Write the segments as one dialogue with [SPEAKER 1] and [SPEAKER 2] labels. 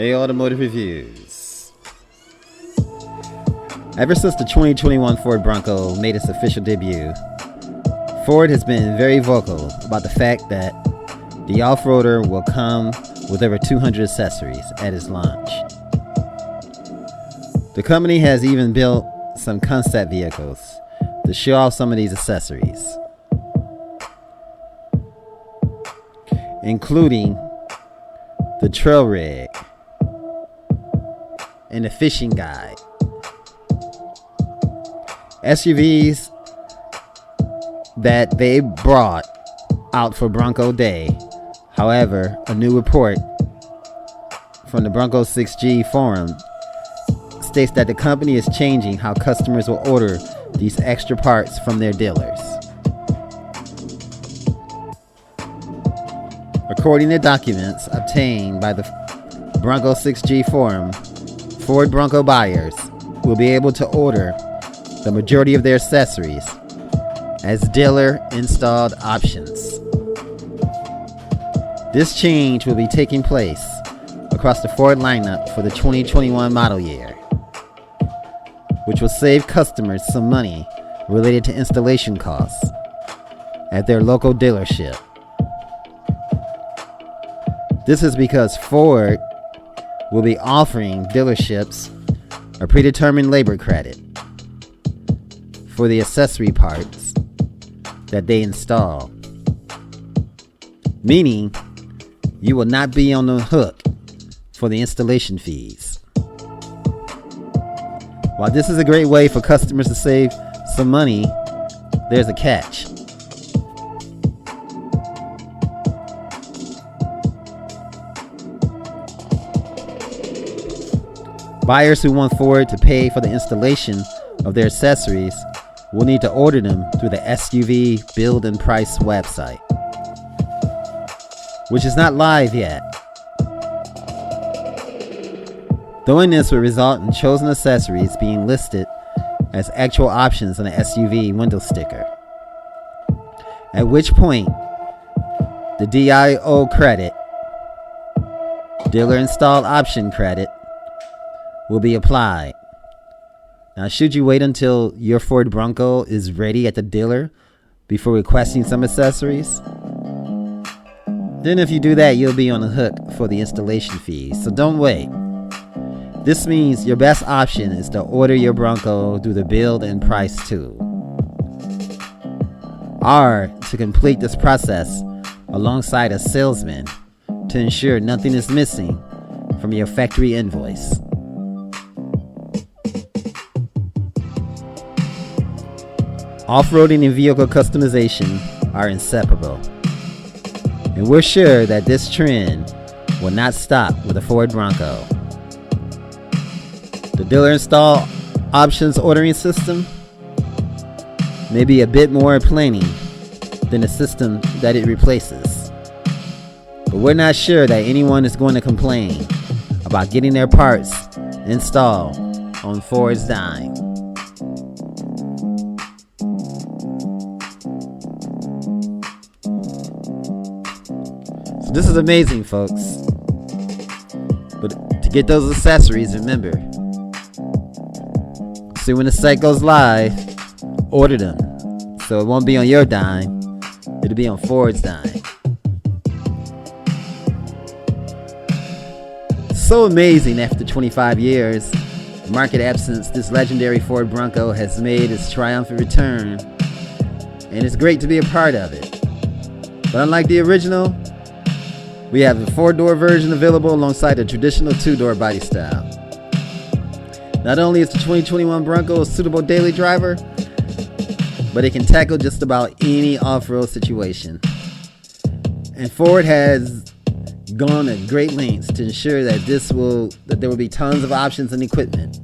[SPEAKER 1] Automotive Reviews. Ever since the 2021 Ford Bronco made its official debut, Ford has been very vocal about the fact that the off-roader will come with over 200 accessories at its launch. The company has even built some concept vehicles to show off some of these accessories, including the trail rig and the fishing guide. SUVs that they brought out for Bronco Day. However, a new report from the Bronco 6G forum states that the company is changing how customers will order these extra parts from their dealers. According to documents obtained by the Bronco 6G forum, Ford Bronco buyers will be able to order the majority of their accessories as dealer installed options. This change will be taking place across the Ford lineup for the 2021 model year, which will save customers some money related to installation costs at their local dealership. This is because Ford will be offering dealerships a predetermined labor credit for the accessory parts that they install, meaning you will not be on the hook for the installation fees. While this is a great way for customers to save some money, there's a catch. Buyers who want Ford to pay for the installation of their accessories will need to order them through the SUV Build and Price website, which is not live yet. Doing this will result in chosen accessories being listed as actual options on the SUV window sticker, at which point the DIO credit, dealer installed option credit, will be applied. Now, should you wait until your Ford Bronco is ready at the dealer before requesting some accessories, then if you do that, you'll be on the hook for the installation fees. So don't wait. This means your best option is to order your Bronco through the Build and Price tool, or to complete this process alongside a salesman to ensure nothing is missing from your factory invoice. Off-roading and vehicle customization are inseparable, and we're sure that this trend will not stop with the Ford Bronco. The dealer install options ordering system may be a bit more planning than the system that it replaces, but we're not sure that anyone is going to complain about getting their parts installed on Ford's dime. So this is amazing, folks. But to get those accessories, remember, see, when the site goes live, order them. So it won't be on your dime, it'll be on Ford's dime. So amazing, after 25 years, market absence, this legendary Ford Bronco has made its triumphant return, and it's great to be a part of it. But unlike the original, we have the 4-door version available alongside the traditional 2-door body style. Not only is the 2021 Bronco a suitable daily driver, but it can tackle just about any off-road situation. And Ford has gone at great lengths to ensure that there will be tons of options and equipment.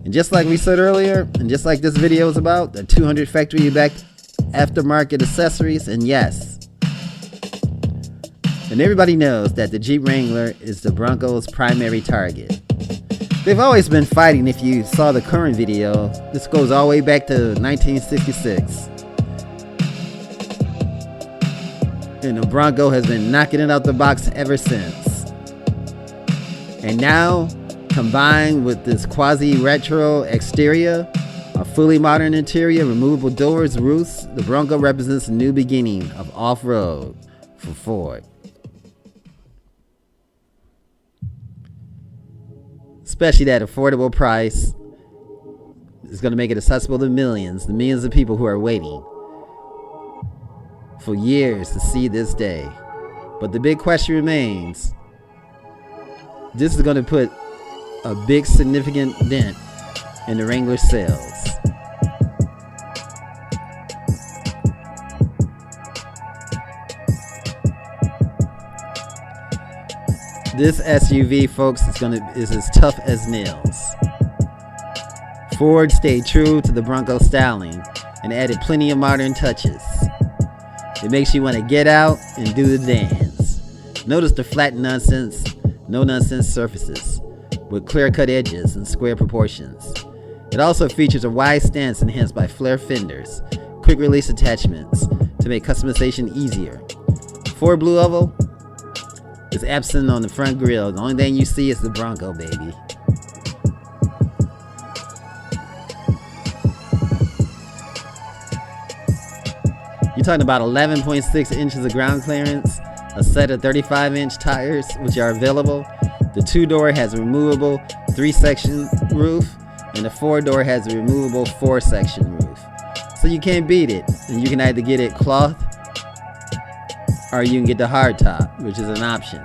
[SPEAKER 1] And just like we said earlier, and just like this video is about, the 200 factory-backed aftermarket accessories, and yes, and everybody knows that the Jeep Wrangler is the Bronco's primary target. They've always been fighting. If you saw the current video, this goes all the way back to 1966. And the Bronco has been knocking it out the box ever since. And now, combined with this quasi-retro exterior, a fully modern interior, removable doors, roofs, the Bronco represents a new beginning of off-road for Ford. Especially that affordable price is going to make it accessible to the millions of people who are waiting for years to see this day. But the big question remains, this is going to put a big significant dent in the Wrangler sales. This SUV, folks, is as tough as nails. Ford stayed true to the Bronco styling and added plenty of modern touches. It makes you want to get out and do the dance. Notice the flat no nonsense surfaces with clear-cut edges and square proportions. It also features a wide stance enhanced by flare fenders, quick release attachments to make customization easier. Ford Blue Oval is absent on the front grille. The only thing you see is the Bronco, baby. You're talking about 11.6 inches of ground clearance, a set of 35-inch tires, which are available. The 2-door has a removable 3-section roof, and the 4-door has a removable 4-section roof. So you can't beat it. And you can either get it cloth, or you can get the hardtop, which is an option.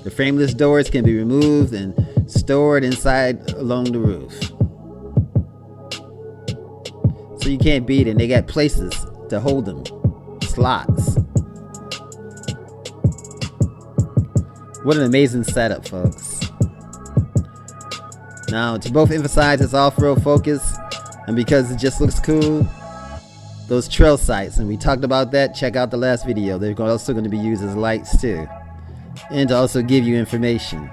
[SPEAKER 1] The frameless doors can be removed and stored inside along the roof. So you can't beat it. And they got places to hold them, slots. What an amazing setup, folks. Now, to both emphasize its off-road focus and because it just looks cool, those trail sights, and we talked about that, check out the last video. They're also going to be used as lights too, and to also give you information.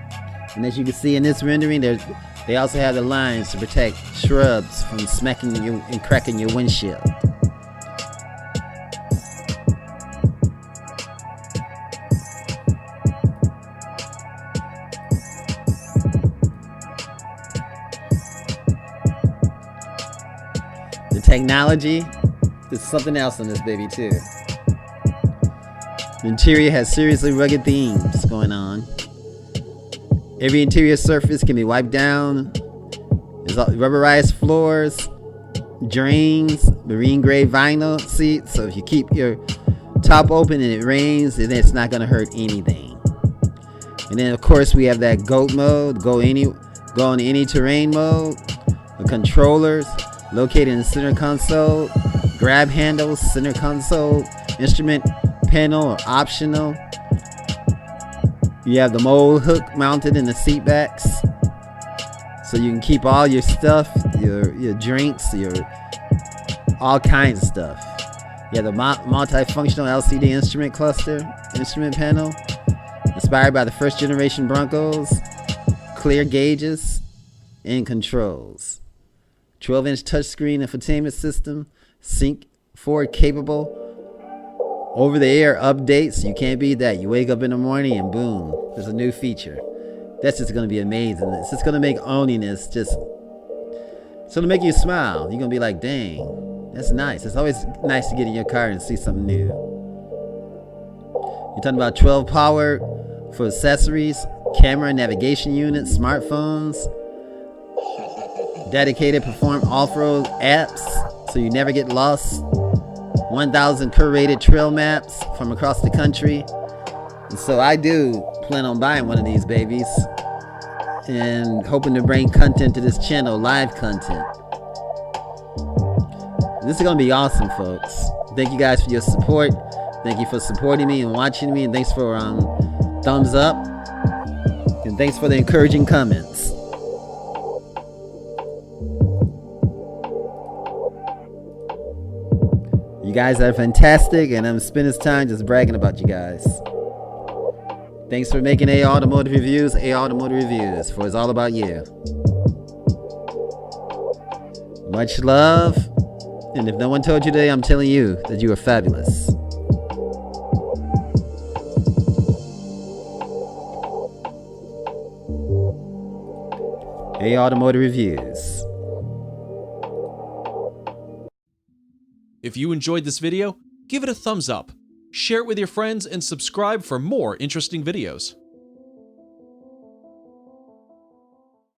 [SPEAKER 1] And as you can see in this rendering, they also have the lines to protect shrubs from smacking you and cracking your windshield. The technology, there's something else on this baby too. The interior has seriously rugged themes going on. Every interior surface can be wiped down. There's rubberized floors, drains, marine grade vinyl seats. So if you keep your top open and it rains, then it's not going to hurt anything. And then of course we have that GOAT mode, go on any terrain mode. The controllers located in the center console. Grab handles, center console, instrument panel are optional. You have the mold hook mounted in the seat backs, so you can keep all your stuff, your drinks, your all kinds of stuff. You have the multifunctional LCD instrument cluster, instrument panel, inspired by the first generation Broncos, clear gauges, and controls. 12-inch touchscreen infotainment system, sync Ford capable, over-the-air updates. You can't beat that. You wake up in the morning and boom, there's a new feature. That's just going to be amazing. It's just going to make owning this it's going to make you smile. You're going to be like, dang, that's nice. It's always nice to get in your car and see something new. You're talking about 12 power for accessories, camera, navigation units, smartphones, dedicated perform off-road apps so you never get lost, 1,000 curated trail maps from across the country. And so I do plan on buying one of these babies and hoping to bring content to this channel, live content. This is going to be awesome, folks. Thank you guys for your support. Thank you for supporting me and watching me, and thanks for thumbs up, and thanks for the encouraging comments. You guys are fantastic, and I'm spending this time just bragging about you guys. Thanks for making A Automotive Reviews, for it's all about you. Much love, and if no one told you today, I'm telling you that you are fabulous. A Automotive Reviews.
[SPEAKER 2] If you enjoyed this video, give it a thumbs up, share it with your friends, and subscribe for more interesting videos.